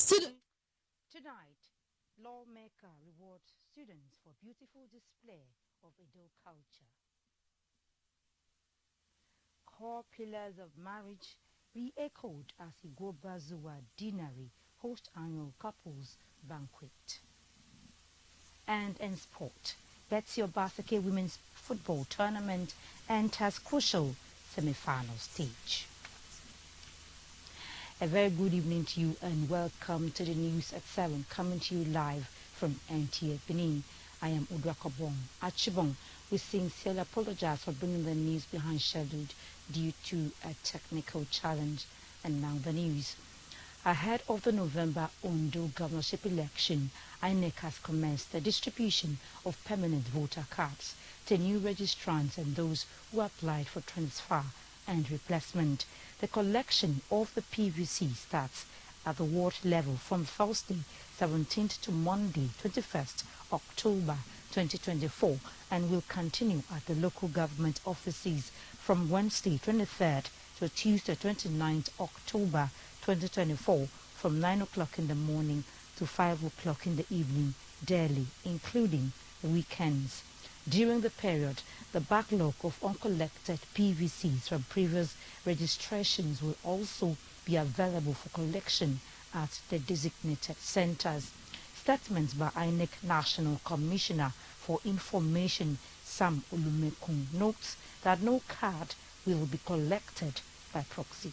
Student. Tonight, lawmaker rewards students for beautiful display of Edo culture. Core pillars of marriage re-echoed as Igbobazuwa Dinari host annual couples banquet. And in sport, Betsy Obasake Women's Football Tournament enters crucial semi-final stage. A very good evening to you and welcome to the news at 7, coming to you live from NTA Benin. I am Udra Kobong Achibong. We sincerely apologize for bringing the news behind schedule due to a technical challenge. And now the news. Ahead of the November Ondo governorship election, INEC has commenced the distribution of permanent voter cards to new registrants and those who applied for transfer and replacement. The collection of the PVC starts at the ward level from Thursday 17th to Monday 21st October 2024 and will continue at the local government offices from Wednesday 23rd to Tuesday 29th October 2024 from 9 o'clock in the morning to 5 o'clock in the evening daily, including the weekends. During the period, the backlog of uncollected PVCs from previous registrations will also be available for collection at the designated centers. Statements by INEC National Commissioner for Information Sam Olumekun notes that no card will be collected by proxy.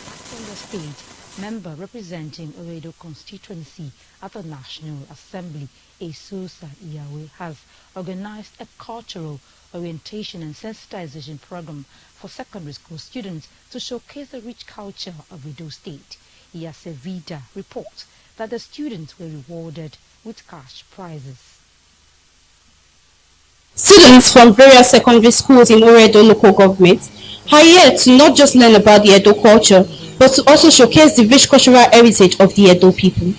Acting the state, member representing Oredo constituency at the National Assembly, Esusa Iyawe, has organized a cultural orientation and sensitization program for secondary school students to showcase the rich culture of Edo State. Iyase Vida reports that the students were rewarded with cash prizes. Students from various secondary schools in Oredo local government are here to not just learn about the Edo culture, but to also showcase the rich cultural heritage of the Edo people.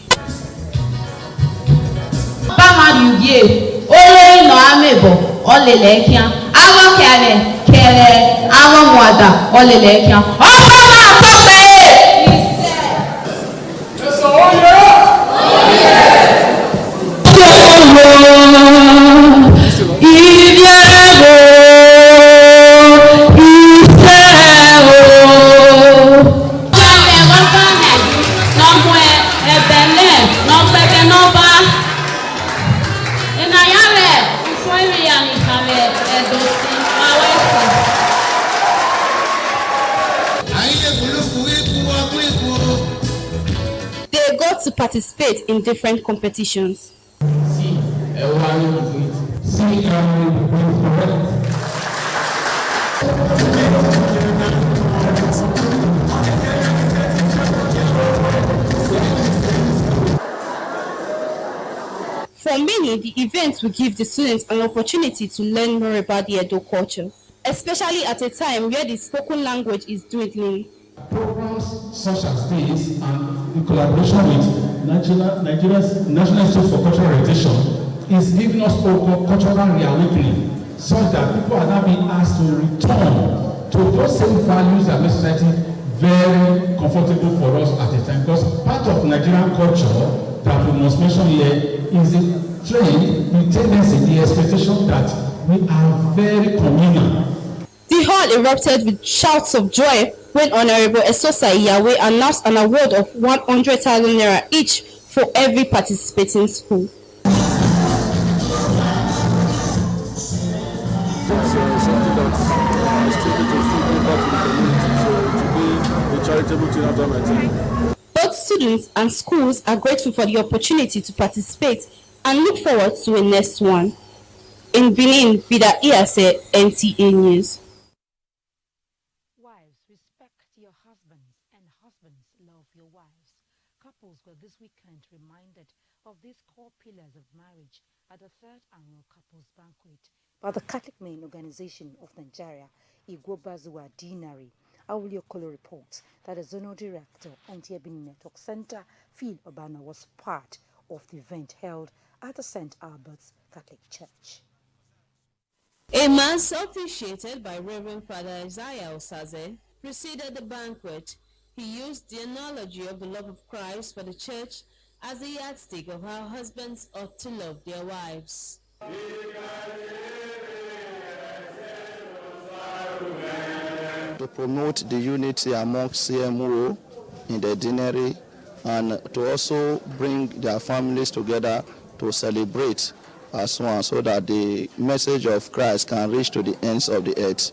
They got to participate in different competitions. For many, the event will give the students an opportunity to learn more about the Edo culture, especially at a time where the spoken language is dwindling. Programs such as this and in collaboration with Nigeria's National Institute for Cultural Heritage is giving us cultural reawakening such that people are now being asked to return to those same values that make society very comfortable for us at a time, because part of Nigerian culture that we must mention here is the trend, the tendency, the expectation that we are very communal. The hall erupted with shouts of joy when Honorable Esosa Iyawe announced an award of 100,000 naira each for every participating school. Both students and schools are grateful for the opportunity to participate and look forward to a next one. In Benin, Vida Iyase, NTA News. Wives, respect your husbands, and husbands, love your wives. Couples were this weekend reminded of these core pillars of marriage at the third annual couples banquet by the Catholic Men Organization of Nigeria, Igbobazuwa Dinari. Aulio Kolo reports that the Zonal Director, NTA Benin Network Center, Phil Obana, was part of the event held at the St. Albert's Catholic Church. A mass officiated by Reverend Father Isaiah Osaze preceded the banquet, He used the analogy of the love of Christ for the church as a yardstick of how husbands ought to love their wives. To promote the unity among CMO in the deanery and to also bring their families together to celebrate as one so that the message of Christ can reach to the ends of the earth.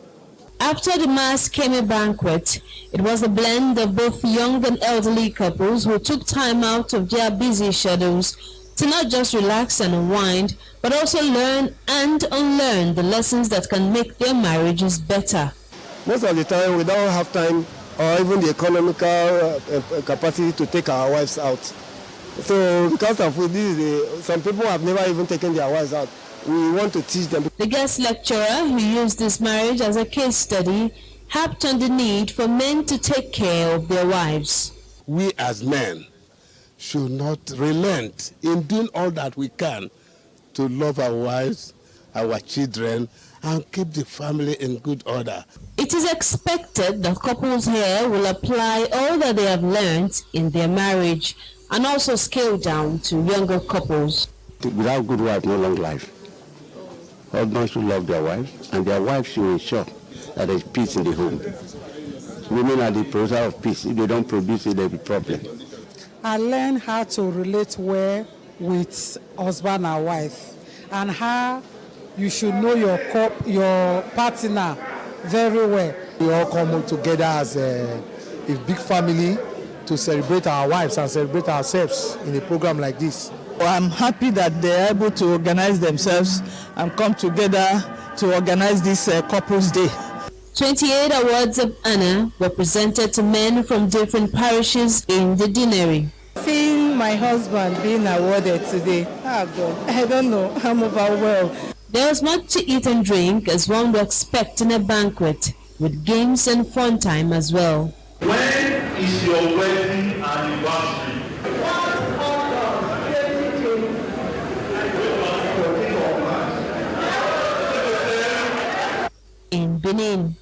After the Mass came a banquet. It was a blend of both young and elderly couples who took time out of their busy schedules to not just relax and unwind, but also learn and unlearn the lessons that can make their marriages better. Most of the time, we don't have time or even the economical capacity to take our wives out. So because of this, some people have never even taken their wives out. We want to teach them. The guest lecturer, who used this marriage as a case study, harped on the need for men to take care of their wives. We as men should not relent in doing all that we can to love our wives, our children, and keep the family in good order. It is expected that couples here will apply all that they have learned in their marriage and also scale down to younger couples. Without good wife, no long life. Husbands should love their wives, and their wives should ensure that there is peace in the home. Women are the producer of peace. If they don't produce it, there will be problem. I learned how to relate well with husband and wife, and how you should know your partner very well. We all come together as a big family to celebrate our wives and celebrate ourselves in a program like this. I'm happy that they're able to organize themselves and come together to organize this Couples Day. 28 awards of honor were presented to men from different parishes in the deanery. Seeing my husband being awarded today, oh God, I don't know, I'm overwhelmed. There was much to eat and drink as one would expect in a banquet, with games and fun time as well. When is your wedding anniversary? In Benin,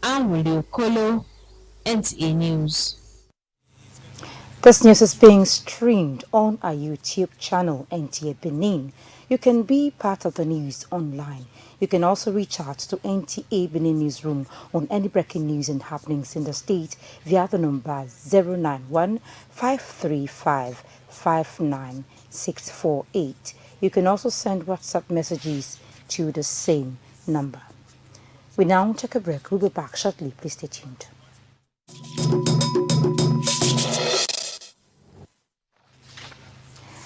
I'm Willie Okolo, NTA News. This news is being streamed on our YouTube channel, NTA Benin. You can be part of the news online. You can also reach out to NTA Benin Newsroom on any breaking news and happenings in the state via the number 091 535 59648. You can also send WhatsApp messages to the same number. We now take a break. We'll be back shortly. Please stay tuned.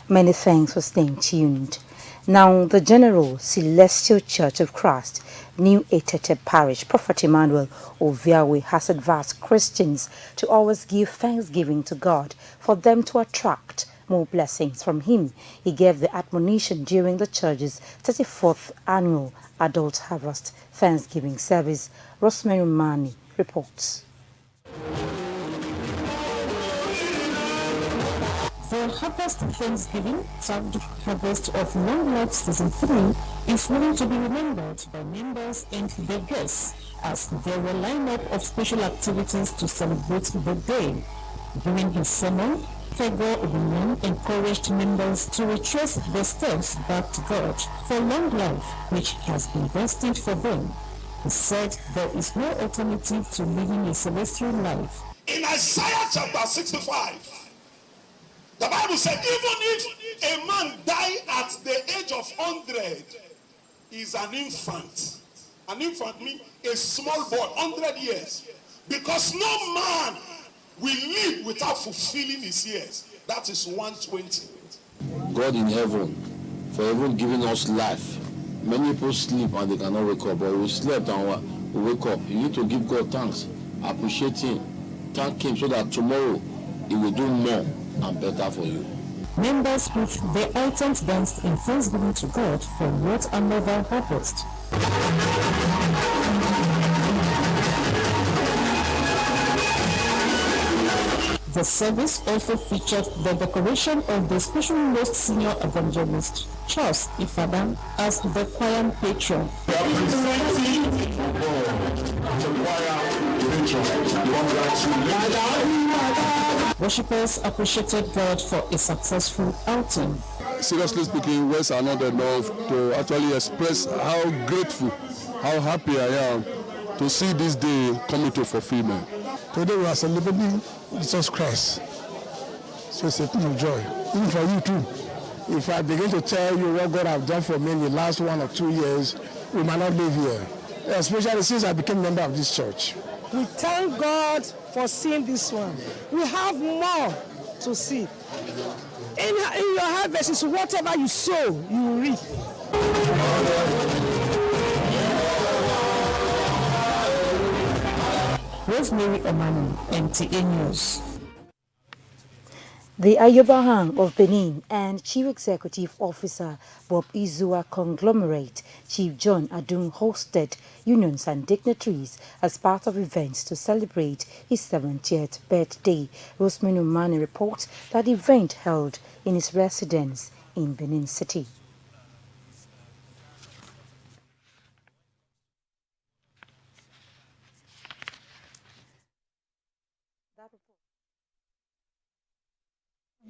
Many thanks for staying tuned. Now, the General Celestial Church of Christ, New Etete Parish, Prophet Emmanuel Oviawe, has advised Christians to always give thanksgiving to God for them to attract more blessings from Him. He gave the admonition during the church's 34th annual Adult Harvest Thanksgiving service. Rosemary Mani reports. The Harvest Thanksgiving, third harvest of Long Life Season 3, is willing to be remembered by members and their guests, as there were a lineup of special activities to celebrate the day. During his sermon, Fego Obinyon encouraged members to retrace their steps back to God for long life, which has been destined for them. He said there is no alternative to living a celestial life. In Isaiah chapter 65, the Bible said, even if a man die at the age of 100, he is an infant. An infant means a small boy, 100 years. Because no man will live without fulfilling his years. That is 120. God in heaven, for even giving us life. Many people sleep and they cannot wake up, but we slept and we wake up. You need to give God thanks, appreciate Him, thank Him so that tomorrow He will do more and better for you. Members put their items danced in thanksgiving to God for yet another harvest. The service also featured the decoration of the special most senior evangelist, Charles Ifadan, as the choir patron. We are presenting the choir patron, the one that Worshippers appreciated God for a successful outing. Seriously speaking, words are not enough to actually express how grateful, how happy I am to see this day coming to fulfillment. Today we are celebrating Jesus Christ. So it's a thing of joy, even for you too. If I begin to tell you what God has done for me in the last 1 or 2 years, we might not live here, especially since I became a member of this church. We thank God for seeing this one. We have more to see. In your harvest is whatever you sow, you will reap. Rosemary Omani, NTA News. The Ayobahang of Benin and Chief Executive Officer Bob Izua Conglomerate, Chief John Adum, hosted unions and dignitaries as part of events to celebrate his 70th birthday. Rosemary Omani reports that the event held in his residence in Benin City.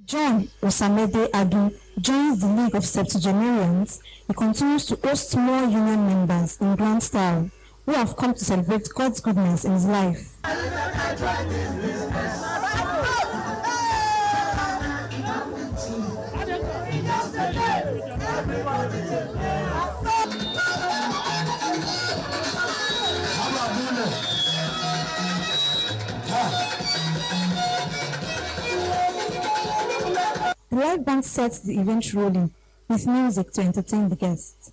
John Osamede Adu joins the League of Septuagenarians. He continues to host more union members in grand style who have come to celebrate God's goodness in his life. The live band sets the event rolling with music to entertain the guests.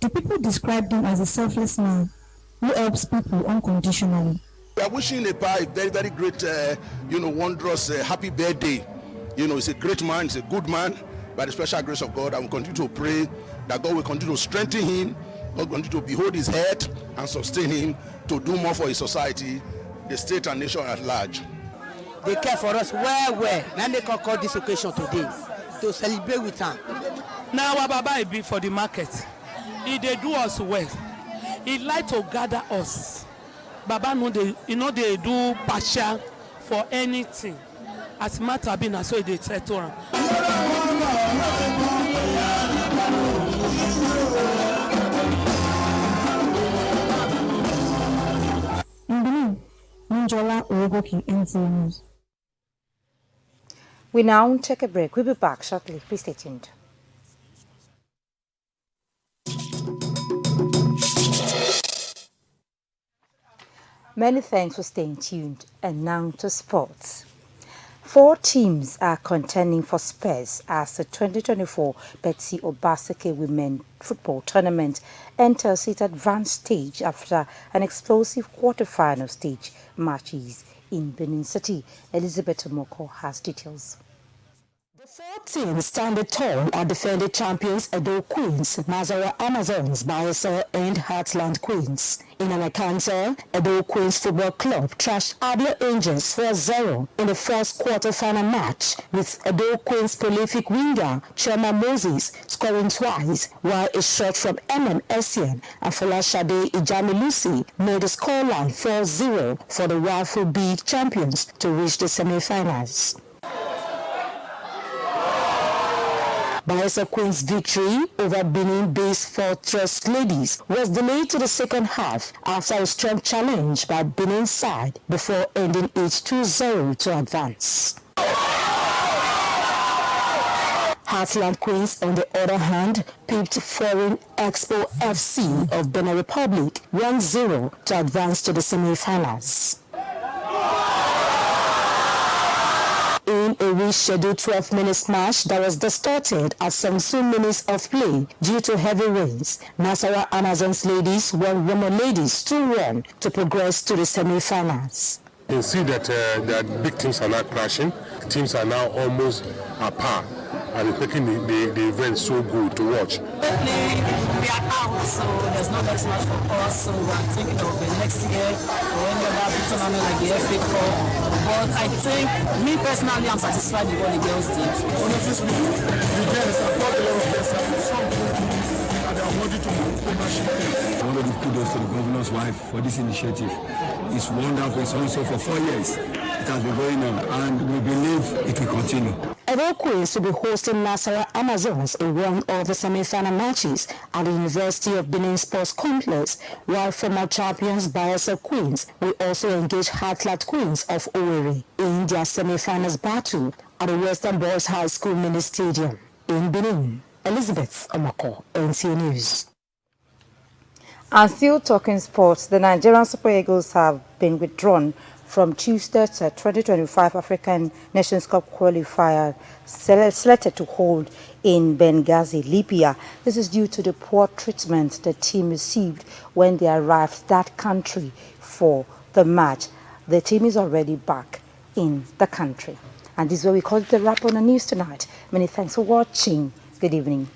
The people described him as a selfless man who helps people unconditionally. We are wishing a very, very great, wondrous, happy birthday. He's a great man, he's a good man. By the special grace of God, I will continue to pray that God will continue to strengthen him, God will continue to behold his head and sustain him to do more for his society, the state and nation at large. They care for us well. Now they can call this occasion today to celebrate with them. Now our Baba be for the market. He they do us well. He like to gather us. Baba they do partial for anything. As matter being so they try to run. In Benin, Ninjola Orogoki, NTA News. We now take a break. We'll be back shortly. Please stay tuned. Many thanks for staying tuned. And now to sports. 4 teams are contending for spares as the 2024 Betsy Obaseke Women Football Tournament enters its advanced stage after an explosive quarter-final stage matches in Benin City. Elizabeth Omoko has details. The 4 teams standing tall are defending champions Edo Queens, Nazara Amazons, Bayelsa and Heartland Queens. In an encounter, Edo Queens Football Club trashed Abia Angels 4-0 in the first quarter-final match, with Edo Queens prolific winger Chema Moses scoring twice, while a shot from Essien and Folashade Ijamilusi made the scoreline 4-0 for the Wafu B champions to reach the semi-finals. Bayelsa Queens' victory over Benin-based Fortress Ladies was delayed to the second half after a strong challenge by Benin's side before ending it 2-0 to advance. Heartland Queens, on the other hand, pipped foreign Expo FC of Benin Republic 1-0 to advance to the semi-finals. In a rescheduled 12-minute match that was distorted at 17 minutes of play due to heavy rains, Nasarawa Amazons ladies won Women Ladies 2-1 to progress to the semi-finals. You can see that the big teams are now crashing. Teams are now almost at par. and it's making the event so good to watch. We are out, so there's no next match for us, so we are thinking of the next year or any other tournament like the FA Cup. But I think, me personally, I'm satisfied with what the girls did. Honestly speaking, the girls have got a lot of best and some and they are wanting to ownership. I want to give kudos to the governor's wife for this initiative. It's wonderful. It's also for 4 years. It has been going on, and we believe it will continue. Edo Queens will be hosting Nasarawa Amazons in one of the semi-final matches at the University of Benin Sports Complex, while former champions Bayelsa Queens will also engage Heartland Queens of Owerri in their semi-finals battle at the Western Boys High School Mini Stadium in Benin. Elizabeth Omako, NTA News. And still talking sports, the Nigerian Super Eagles have been withdrawn from Tuesday's 2025 African Nations Cup qualifier selected to hold in Benghazi, Libya. This is due to the poor treatment the team received when they arrived that country for the match. The team is already back in the country. And this is where we call it the wrap on the news tonight. Many thanks for watching. Good evening.